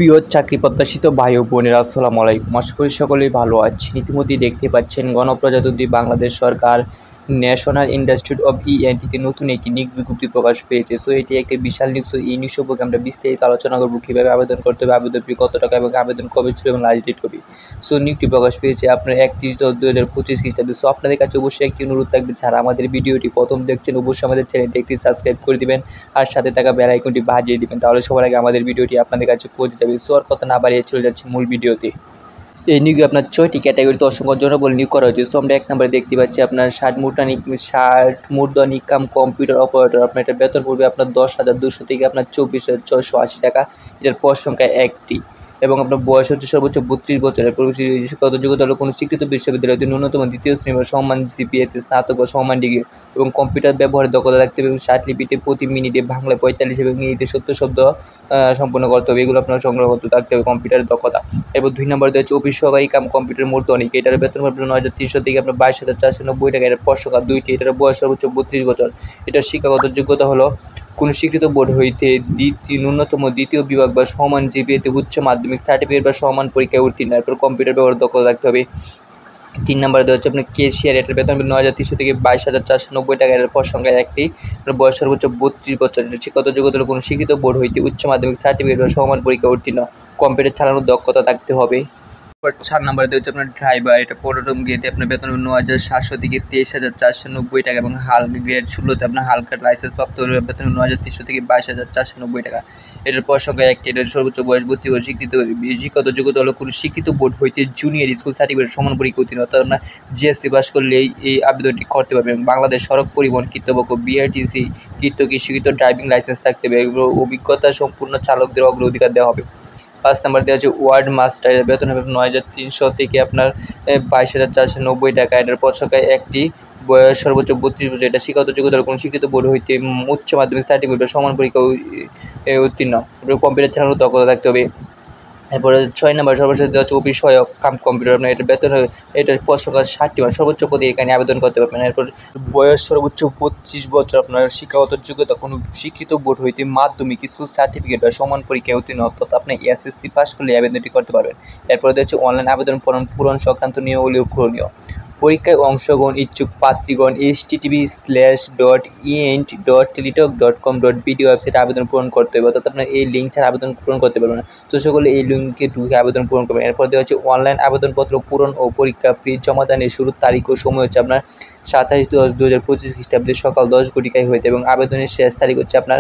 প্রিয় চাকরি প্রত্যাশিত ভাই ও বোনেরা, আসসালামু আলাইকুম। আশা করি সকলেই ভালো আছেন। ইতিমধ্যেই দেখতে পাচ্ছেন গণপ্রজাতন্ত্রী বাংলাদেশ সরকার ন্যাশনাল ইনস্টিটিউট অব ইএনটিতে নতুন একটি নিয়োগ বিজ্ঞপ্তি প্রকাশ পেয়েছে। সো এটি একটি বিশাল নিয়োগ। সো এই নিয়োগ সম্পর্কে আমরা বিস্তারিত আলোচনা করব, কীভাবে আবেদন করতে হবে, আবেদন ফি কত টাকা এবং আবেদন কবে ছিল এবং লাস্ট ডেট কবে। সো নিয়োগটি প্রকাশ পেয়েছে আপনার 31/10/2025 খ্রিস্টাব্দে। সো আপনাদের কাছে অবশ্যই একটি অনুরোধ থাকবে, যারা আমাদের ভিডিওটি প্রথম দেখছেন অবশ্যই আমাদের চ্যানেলটি একটি সাবস্ক্রাইব করে দিবেন আর সাথে থাকা বেল আইকনটি বাজিয়ে দিবেন, তাহলে সবার আগে আমাদের ভিডিওটি আপনাদের কাছে পৌঁছে যাবে। সো আর কথা না বাড়িয়ে চলে যাচ্ছে মূল ভিডিওতে। এই নিয়োগে আপনার 6টি ক্যাটাগরিতে অসংখ্য জনবল নিয়োগ করা হয়েছে। সো আমরা 1 নম্বরে দেখতে পাচ্ছি আপনার 60 মূর্ধনি কাম কম্পিউটার অপারেটর। আপনার এটা বেতন পড়বে আপনার 10,200 থেকে আপনার 24,680 টাকা। এটার পদ সংখ্যা 1টি এবং আপনার বয়স হচ্ছে সর্বোচ্চ 32 বছরের। শিক্ষাগত যোগ্যতা হলো কোনো স্বীকৃত বিশ্ববিদ্যালয়তে ন্যূনতম 2য় শ্রেণী বা সমান জিপিএতে স্নাতক বা সমান ডিগ্রি এবং কম্পিউটার ব্যবহারের দক্ষতা রাখতে হবে এবং 60 লিপিতে প্রতি মিনিটে বাংলায় 45 এবং ইংরেজিতে 70 শব্দ সম্পন্ন করতে হবে। এগুলো আপনার সংগ্রহ করতে থাকতে হবে কম্পিউটারের দক্ষতা। এরপর 2 নম্বর দেওয়া অফিস সহকারী কাম কম্পিউটার মূর্ধনি। এটার বেতন আপনার 9,300 থেকে আপনার 22,490 টাকা। এটার পদ সংখ্যা 2টি। এটার বয়স সর্বোচ্চ 32 বছর। এটার শিক্ষাগত যোগ্যতা হলো কোনো স্বীকৃত বোর্ড হইতে ন্যূনতম 2য় বিভাগ বা সমান জিপিএতে উচ্চ মাধ্যমিক সার্টিফিকেট বা সমান পরীক্ষায় উত্তীর্ণ। এরপর কম্পিউটার ব্যবহার দক্ষতা রাখতে হবে। 3 নম্বরে দেওয়া হচ্ছে আপনার ক্যাশিয়ার। এটার বেতন 9,300 থেকে 22,490 টাকা। এর পদ সংখ্যা 1টি। বয়স সর্বোচ্চ 32 বছর। শিক্ষাগত যোগ্যতা হলো কোনো স্বীকৃত বোর্ড হইতে উচ্চ মাধ্যমিক সার্টিফিকেট বা সমান পরীক্ষায় উত্তীর্ণ। কম্পিউটার চালানোর দক্ষতা থাকতে হবে। 4 নম্বরে দেওয়া হচ্ছে আপনার ড্রাইভার। এটা 15তম গ্রেডে আপনার বেতন 9,700 থেকে 23,490 টাকা এবং হালকা গ্রেড 16তে আপনার হালকা লাইসেন্স প্রাপ্ত হলে বেতন 9,300 থেকে 22,490 টাকা। এটার পদ সংখ্যা 1টি। এটার সর্বোচ্চ বয়স 32 বছর। শিক্ষাগত যোগ্যতা হলো কোনো স্বীকৃত বোর্ড হইতে জুনিয়র স্কুল সার্টিফিকেট সমান পরীক্ষা উত্তীর্ণ। অর্থাৎ আপনার জিএসসি পাস করলে এই আবেদনটি করতে পারবেন। বাংলাদেশ সড়ক পরিবহন কর্তৃপক্ষ বিআরটিসি কর্তৃক স্বীকৃত ড্রাইভিং লাইসেন্স থাকতে হবে। অভিজ্ঞতা সম্পূর্ণ চালকদের অগ্রাধিকার দেওয়া হবে। 5 নম্বর দেওয়া হচ্ছে ওয়ার্ড মাস্টার। বেতন হবে 9,300 থেকে আপনার 22,490 টাকা। এটার পদ সংখ্যা 1টি। বয়স সর্বোচ্চ 32 বছর। এটা শিক্ষাগত যোগ্যতার কোনো স্বীকৃত বোর্ড হইতে উচ্চ মাধ্যমিক সার্টিফিকেট বা সমান পরীক্ষা উত্তীর্ণ। কম্পিউটার চালানোর দক্ষতা থাকতে হবে। এরপরে 6 নম্বর সর্বশেষ দেওয়া হচ্ছে অফিস সহায়ক কাম কম্পিউটার। আপনার এটার বেতন এটার পদ সংখ্যা 60টি। সর্বোচ্চ পদে এখানে আবেদন করতে পারবেন। এরপর বয়স সর্বোচ্চ 32 বছর। আপনার শিক্ষাগত যোগ্যতা কোনো স্বীকৃত বোর্ড হইতে মাধ্যমিক স্কুল সার্টিফিকেট বা সমান পরীক্ষায় উত্তীর্ণ, অর্থাৎ আপনি এসএসসি পাস করলে আবেদনটি করতে পারবেন। এরপরে হচ্ছে অনলাইন আবেদন পূরণ সংক্রান্ত নিয়মাবলী করণীয়। পরীক্ষায় অংশগ্রহণ ইচ্ছুক প্রার্থীগণ http://ent.teletalk.com.bd ওয়েবসাইটে আবেদন পূরণ করতে হবে, অর্থাৎ আপনার এই লিঙ্ক ছাড়া আবেদন পূরণ করতে পারবেন না। তো সকলে এই লিঙ্কে ঢুকে আবেদন পূরণ করবেন। এরপর দেওয়া হচ্ছে অনলাইন আবেদনপত্র পূরণ ও পরীক্ষা ফি জমাদানের শুরুর তারিখ ও সময় হচ্ছে আপনার 27/10/2025 খ্রিস্টাব্দে সকাল 10 ঘটিকায় হইতে এবং আবেদনের শেষ তারিখ হচ্ছে আপনার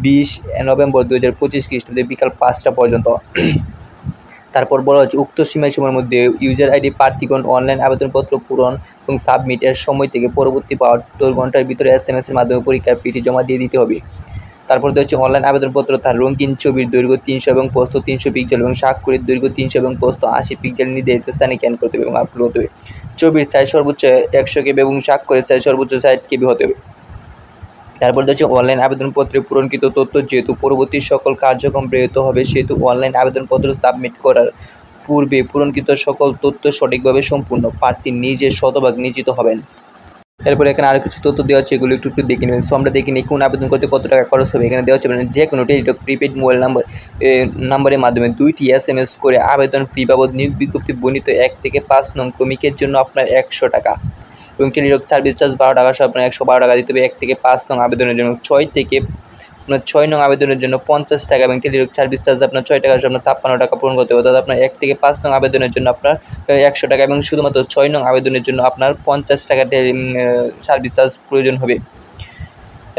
20 নভেম্বর 2025 খ্রিস্টাব্দে বিকাল 5টা পর্যন্ত। তারপর বলা হচ্ছে উক্ত সীমার মধ্যে ইউজার আইডি প্রার্থীগণ অনলাইন আবেদনপত্র পূরণ এবং সাবমিট এর সময় থেকে পরবর্তী 72 ঘন্টার ভিতরে এসএমএসের মাধ্যমে পরীক্ষার ফিটি জমা দিয়ে দিতে হবে। তারপর হচ্ছে অনলাইন আবেদনপত্র তার রঙিন ছবির দৈর্ঘ্য 300 এবং প্রস্থ 300 পিক্সেল এবং স্বাক্ষরের দৈর্ঘ্য 300 এবং প্রস্থ 80 পিক্সেল নির্ধারিত স্থানে স্ক্যান করতে হবে এবং আপলোড হতে হবে। ছবির সাইজ সর্বোচ্চ 100 কেবি এবং স্বাক্ষরের সাইজ সর্বোচ্চ 60 কেবি হতে হবে। তারপর হচ্ছে অনলাইন আবেদনপত্রে পূরণকৃত তথ্য যেহেতু পরবর্তী সকল কার্যক্রম প্রেরিত হবে, সেহেতু অনলাইন আবেদনপত্র সাবমিট করার পূর্বে পূরণকৃত সকল তথ্য সঠিকভাবে সম্পূর্ণ প্রার্থী নিজে শতভাগ নিশ্চিত হবেন। এরপর এখানে আরও কিছু তথ্য দেওয়া হচ্ছে, এগুলো একটু দেখে নেবেন। সো আমরা দেখে নিই কোন আবেদন করতে কত টাকা খরচ হবে। এখানে দেওয়া হচ্ছে যে কোনো টেলিটক প্রিপেড মোবাইল নাম্বারের মাধ্যমে 2টি এসএমএস করে আবেদন ফি বাবদ নিয়োগ বিজ্ঞপ্তি বর্ণিত 1 থেকে 5 নং ক্রমিকের জন্য আপনার 100 টাকা এবং টেলিটক সার্ভিস চার্জ 12 টাকা সহ আপনার 112 টাকা দিতে হবে 1 থেকে 5 নং আবেদনের জন্য। 6 নং আবেদনের জন্য 50 টাকা এবং টেলিটক সার্ভিস চার্জ আপনার 6 টাকা সহ আপনার 56 টাকা পূরণ করতে হবে, অর্থাৎ আপনার 1 থেকে 5 নং আবেদনের জন্য আপনার 100 টাকা এবং শুধুমাত্র 6 নং আবেদনের জন্য আপনার 50 টাকা সার্ভিস চার্জ প্রয়োজন হবে।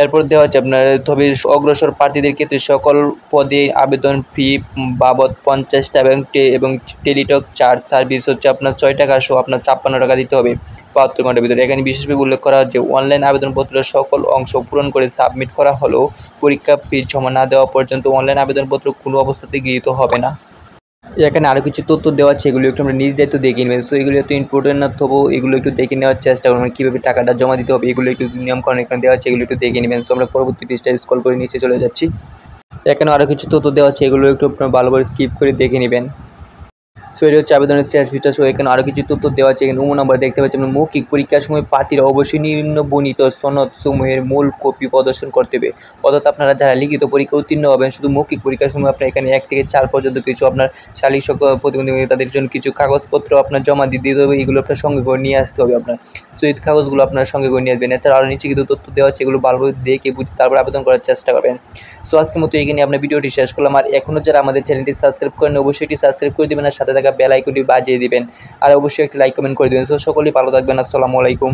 এরপর দেওয়া হচ্ছে আপনার তবে অগ্রসর প্রার্থীদের ক্ষেত্রে সকল পদে আবেদন ফি বাবদ 50 টাকা এবং টেলিটক চার্জ সার্ভিস হচ্ছে আপনার 6 টাকা সহ আপনার 56 টাকা দিতে হবে 72 ঘন্টার ভিতরে। এখানে বিশেষভাবে উল্লেখ করা হচ্ছে অনলাইন আবেদনপত্রের সকল অংশ পূরণ করে সাবমিট করা হলেও পরীক্ষা ফি জমা না দেওয়া পর্যন্ত অনলাইন আবেদনপত্র কোনো অবস্থাতে গৃহীত হবে না। এখানে আরও কিছু তথ্য দেওয়া আছে, এগুলো একটু আমরা নিজ দায়িত্ব দেখে নেবেন। সো এগুলো এত ইম্পর্টেন্ট না, তবুও এগুলো একটু দেখে নেওয়ার চেষ্টা করবেন, কীভাবে টাকাটা জমা দিতে হবে এগুলো একটু নিয়মকানুন এখানে দেওয়া আছে, এগুলো একটু দেখে নেবেন। সো আমরা পরবর্তী পৃষ্ঠায় স্ক্রল করে নিচে চলে যাচ্ছি। এখানে আরও কিছু তথ্য দেওয়া আছে, এগুলো একটু আপনার ভালোভাবে স্কিপ করে দেখে নেবেন। সো এটা হচ্ছে আবেদনের শেষ ভিটা। সো এখানে আরও কিছু তথ্য দেওয়া আছে। এখানে উম নম্বর দেখতে পাচ্ছি আমরা মৌখিক পরীক্ষার সময় প্রার্থীরা অবশ্যই নিম্নবর্ণিত সনদসমূহের মূল কপি প্রদর্শন করতে হবে। অর্থাৎ আপনারা যারা লিখিত পরীক্ষা উত্তীর্ণ হবেন, শুধু মৌখিক পরীক্ষার সময় আপনার এখানে 1 থেকে 4 পর্যন্ত কিছু আপনার শারীরিক প্রতিবন্ধী তাদের জন্য কিছু কাগজপত্র আপনার জমা দিতে হবে। এগুলো আপনার সঙ্গে করে নিয়ে আসতে হবে আপনার। সো এই কাগজগুলো আপনার সঙ্গে করে নিয়ে আসবেন। এছাড়া আরও নিচে কিছু তথ্য দেওয়া আছে, এগুলো ভালোভাবে দেখে বুঝে তারপর আবেদন করার চেষ্টা করবেন। সো আজকের মতো এখানে আপনার ভিডিওটি শেষ করলাম। আর এখনও যারা আমাদের চ্যানেলটি সাবস্ক্রাইব করেন অবশ্যই এটি সাবস্ক্রাইব করে দেবেন আর সাথে থাকা বেল আইকনটি বাজিয়ে দিবেন। আর অবশ্যই একটি লাইক কমেন্ট করে দেবেন। সো সকলেই ভালো থাকবেন। আসসালামু আলাইকুম।